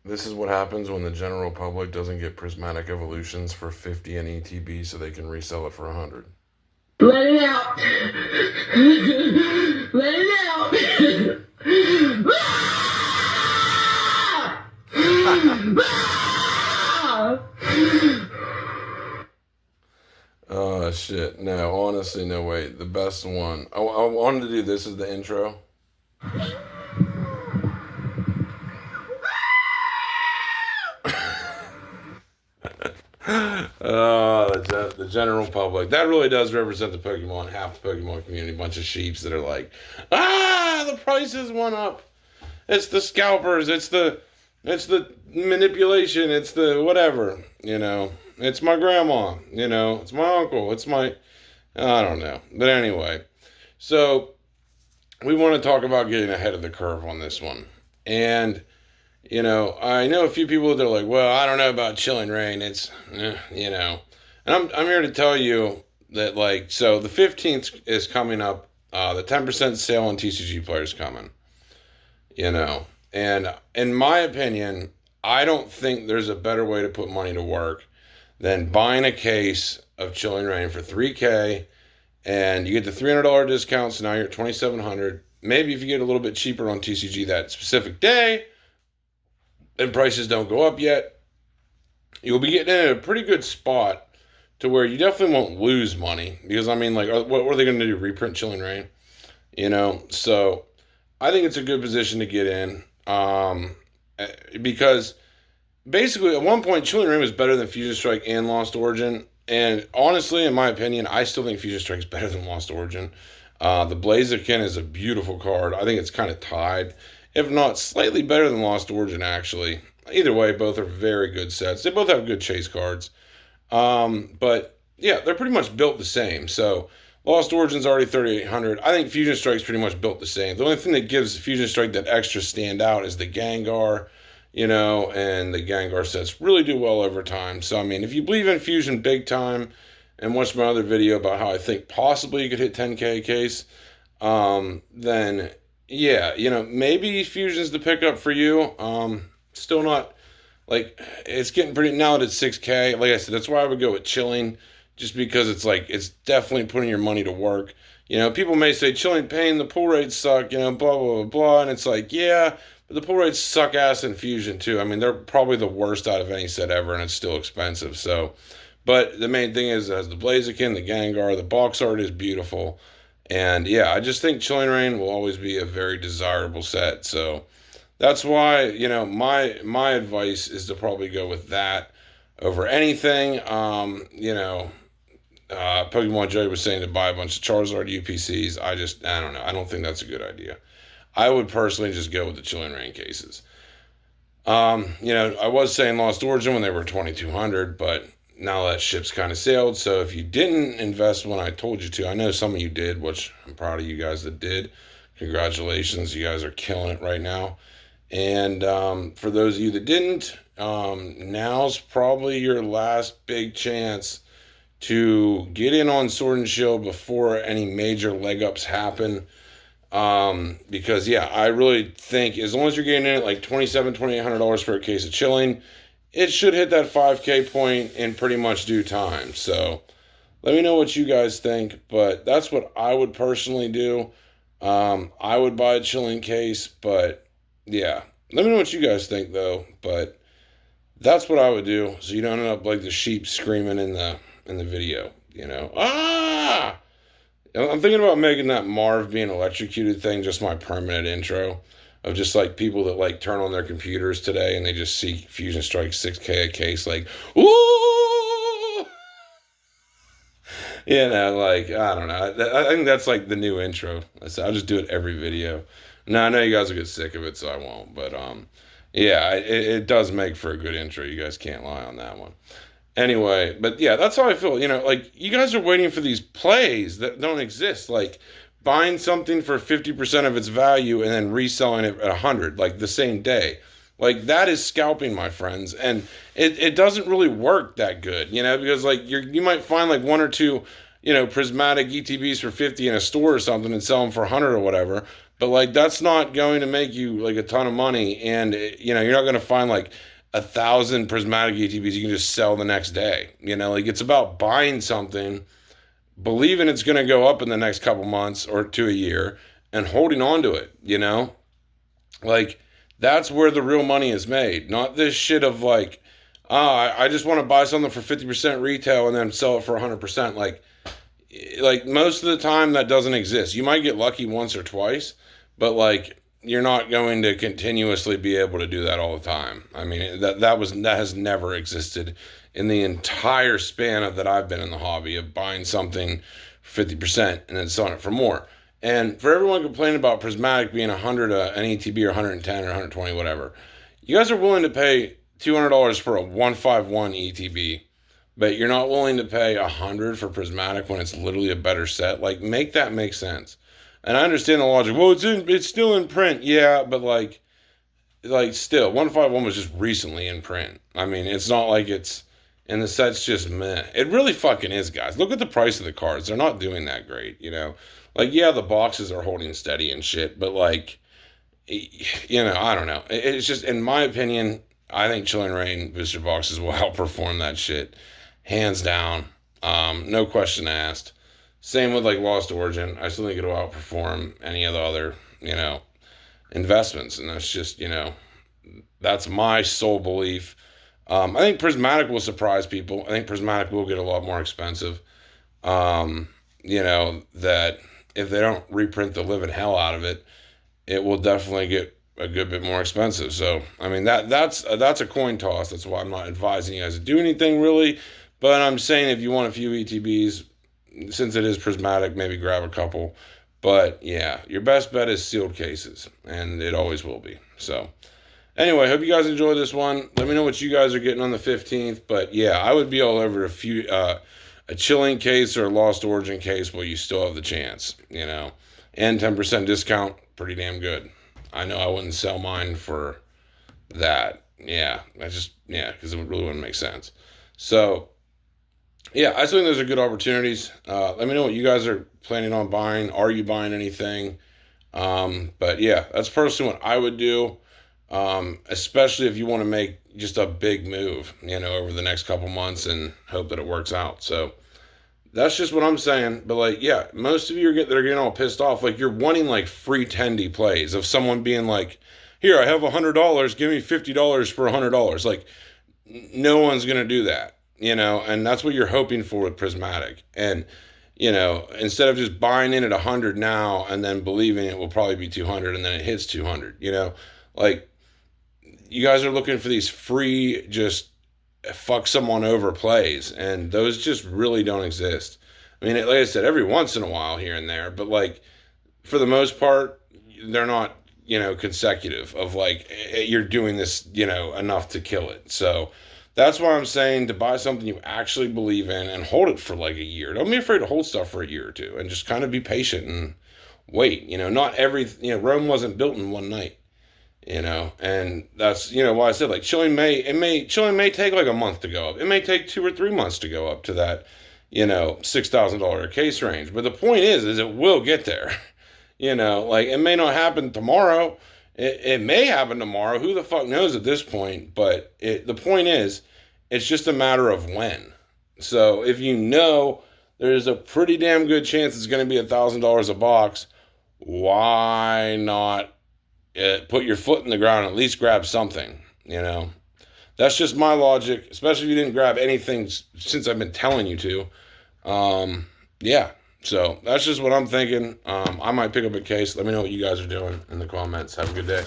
This is what happens when the general public doesn't get prismatic evolutions for 50 in ETB so they can resell it for 100. Let it out. Let it out. Oh, shit. No, honestly, no, wait. The best one. I wanted to do this as the intro. The general public. That really does represent the Pokemon, half the Pokemon community. A bunch of sheeps that are like, the prices went up. It's the scalpers. It's the manipulation. It's the whatever. It's my grandma. It's my uncle. It's my, I don't know. But anyway, so we want to talk about getting ahead of the curve on this one. And I know a few people that are like, well, I don't know about Chilling Reign. It's, And I'm here to tell you that, so the 15th is coming up. The 10% sale on TCG players coming. And in my opinion, I don't think there's a better way to put money to work than buying a case of Chilling Reign for $3K, and you get the $300 discount, so now you're at $2,700. Maybe if you get a little bit cheaper on TCG that specific day, and prices don't go up yet, you'll be getting in a pretty good spot to where you definitely won't lose money. Because, what are they going to do? Reprint Chilling Reign? So I think it's a good position to get in. Because basically at one point Chilling Reign was better than Fusion Strike and Lost Origin. And honestly, in my opinion, I still think Fusion Strike is better than Lost Origin. The Blaziken is a beautiful card. I think it's kind of tied, if not slightly better than Lost Origin, actually. Either way, both are very good sets. They both have good chase cards. But yeah, they're pretty much built the same. So Lost Origin's already 3,800. I think Fusion Strike's pretty much built the same. The only thing that gives Fusion Strike that extra standout is the Gengar, and the Gengar sets really do well over time. So, if you believe in Fusion big time, and watch my other video about how I think possibly you could hit 10K a case, then yeah, maybe Fusion's the pickup for you. Still not, it's getting pretty, now that it's 6K, like I said, that's why I would go with Chilling, just because it's definitely putting your money to work. People may say, Chilling Pain, the pull rates suck, blah, blah, blah, blah, and it's yeah, but the pull rates suck ass in Fusion too. They're probably the worst out of any set ever, and it's still expensive, so, but the main thing is, it has the Blaziken, the Gengar, the box art is beautiful, and yeah, I just think Chilling Reign will always be a very desirable set, so that's why, my advice is to probably go with that over anything. Pokemon Joey was saying to buy a bunch of Charizard UPCs. I don't know. I don't think that's a good idea. I would personally just go with the Chilling Reign cases. I was saying Lost Origin when they were 2,200, but now that ship's kind of sailed. So if you didn't invest when I told you to, I know some of you did, which I'm proud of you guys that did. Congratulations. You guys are killing it right now. And for those of you that didn't, now's probably your last big chance to get in on Sword and Shield before any major leg ups happen. Because yeah, I really think as long as you're getting in at $2,800 for a case of Chilling, it should hit that 5K point in pretty much due time. So let me know what you guys think, but that's what I would personally do. I would buy a Chilling case, but yeah, let me know what you guys think though, but that's what I would do, so you don't end up like the sheep screaming in the video, I'm thinking about making that Marv being electrocuted thing just my permanent intro of just people that turn on their computers today and they just see Fusion Strike 6K a case, ooh, I don't know. I think that's the new intro. I'll just do it every video. No, I know you guys will get sick of it, so I won't. But yeah, it does make for a good intro. You guys can't lie on that one. Anyway, but yeah, that's how I feel. You guys are waiting for these plays that don't exist. Buying something for 50% of its value and then reselling it at 100, the same day. That is scalping, my friends. And it doesn't really work that good, because you might find one or two, prismatic ETBs for 50 in a store or something and sell them for 100 or whatever. but like that's not going to make you like a ton of money, and you know you're not going to find like 1,000 prismatic ETBs you can just sell the next day. You know, like it's about buying something, believing it's going to go up in the next couple months or to a year, and holding on to it. You know, like that's where the real money is made, not this shit of like, I just want to buy something for 50% retail and then sell it for 100%. Like most of the time that doesn't exist. You might get lucky once or twice, but like you're not going to continuously be able to do that all the time. I mean, that has never existed in the entire span of that I've been in the hobby of buying something for 50% and then selling it for more. And for everyone complaining about prismatic being 100 an ETB or 110 or 120 whatever, you guys are willing to pay $200 for a 151 ETB, but you're not willing to pay 100 for prismatic when it's literally a better set. Like, make that make sense. And I understand the logic. Well, it's still in print. Yeah, but like still, 151 was just recently in print. I mean, it's not like it's, and the set's just meh. It really fucking is, guys. Look at the price of the cards. They're not doing that great, you know? Like, yeah, the boxes are holding steady and shit, but like, you know, I don't know. It's just, in my opinion, I think Chilling Reign booster boxes will outperform that shit, hands down. No question asked. Same with like Lost Origin. I still think it'll outperform any of the other, you know, investments, and that's just, you know, that's my sole belief. I think Prismatic will surprise people. I think Prismatic will get a lot more expensive. You know, that if they don't reprint the living hell out of it, it will definitely get a good bit more expensive. So, I mean, that's a coin toss. That's why I'm not advising you guys to do anything really. But I'm saying if you want a few ETBs, since it is prismatic, maybe grab a couple. But yeah, your best bet is sealed cases, and it always will be. So anyway, hope you guys enjoyed this one. Let me know what you guys are getting on the 15th. But yeah, I would be all over a chilling case or a Lost Origin case where you still have the chance, you know. And 10% discount, pretty damn good. I know I wouldn't sell mine for that. Yeah, because it really wouldn't make sense. So yeah, I still think those are good opportunities. Let me know what you guys are planning on buying. Are you buying anything? But yeah, that's personally what I would do, especially if you want to make just a big move, you know, over the next couple months and hope that it works out. So that's just what I'm saying. But like, yeah, most of you that are getting all pissed off, like you're wanting like free tendy plays of someone being like, here, I have $100, give me $50 for $100. Like, no one's gonna do that, you know, and that's what you're hoping for with Prismatic. And you know, instead of just buying in at 100 now and then believing it will probably be 200 and then it hits 200, you know, like you guys are looking for these free, just fuck someone over plays, and those just really don't exist. I mean, like I said, every once in a while here and there, but like for the most part, they're not, you know, consecutive of like you're doing this, you know, enough to kill it. So that's why I'm saying to buy something you actually believe in and hold it for like a year. Don't be afraid to hold stuff for a year or two and just kind of be patient and wait. You know, not every, you know, Rome wasn't built in one night, you know, and that's, you know, why I said like Chilling may take like a month to go up. It may take 2 or 3 months to go up to that, you know, $6,000 case range. But the point is it will get there. You know, like it may not happen tomorrow. It may happen tomorrow. Who the fuck knows at this point? But the point is, it's just a matter of when. So if you know there's a pretty damn good chance it's going to be $1,000 a box, why not put your foot in the ground and at least grab something? You know, that's just my logic. Especially if you didn't grab anything since I've been telling you to. Yeah. So that's just what I'm thinking. I might pick up a case. Let me know what you guys are doing in the comments. Have a good day.